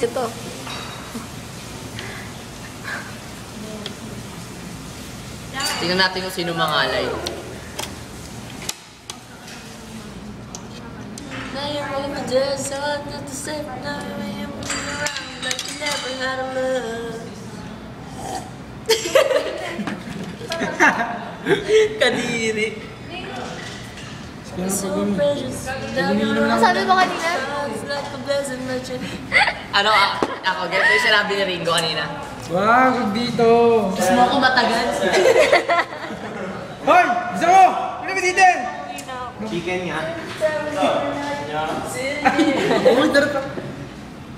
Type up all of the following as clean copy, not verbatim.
video to. Tingnan natin kung sino mangalay. Now you're rolling my dress, so I'm not the same. Now you're moving around like you never had a love. Kadiri. So precious. Ano sabi mo kanina? Like a blessed merchant. Ano, ako, ganito yung sinabi ni Ringo kanina. Wag dito. Gusto mo ako matagal? Hoy! Gusto mo! Ano ba dito? Chicken nga. Uy, darap ka.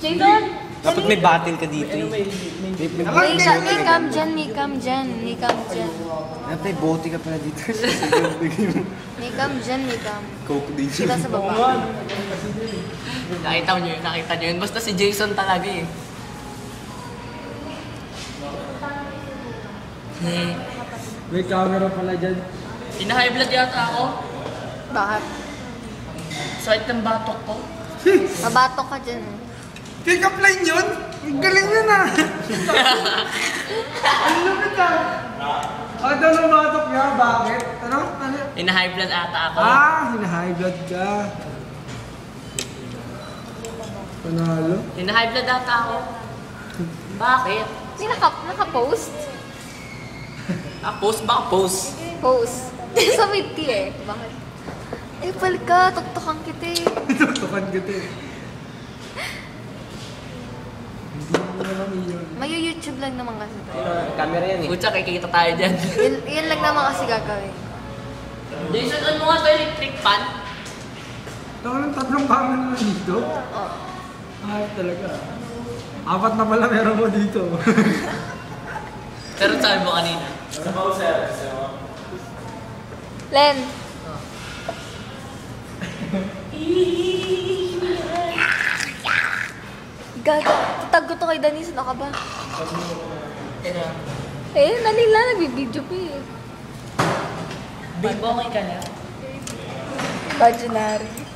Jadon! Dapat may battle ka dito eh. May cam dyan, may cam dyan, may cam dyan. Dapat may bote ka pala dito. May cam dyan, may cam. Coke din Kita sa baba. Nakita nyo yun. Basta si Jason talaga eh. May camera pala dyan. High blood yata ako. Bakit? Sakit ng batok ko. Mabatok ka dyan eh. Pick up line yun? Ang galing yun ah! Ang lupit ah! Ano nung batok niya? Bakit? Ano? High blood ata ako. Hina-high blood ka. Panalo? High blood ata ako. Bakit? Hindi naka-post? Post ba? Post. Post. Sa may T eh. Bakit? Eh, palika, tuktukan kita eh. Tutukan kita eh. Hindi mo naman iyon. May YouTube lang naman kasi to. Camera yan eh. Kutsa, kikita tayo dyan. Yun lang naman kasi gagawin. Jason, ano mo nga ito electric fan? Ito ng tatlong camera naman dito. Oh. Talaga. 4 na pala meron mo dito. Pero sabi mo kanina. Len! Gaga, tatago to kay Denise, ano ka ba? Eh, nalila, nagbibideo pa eh. Bibongay ka na. Imaginary.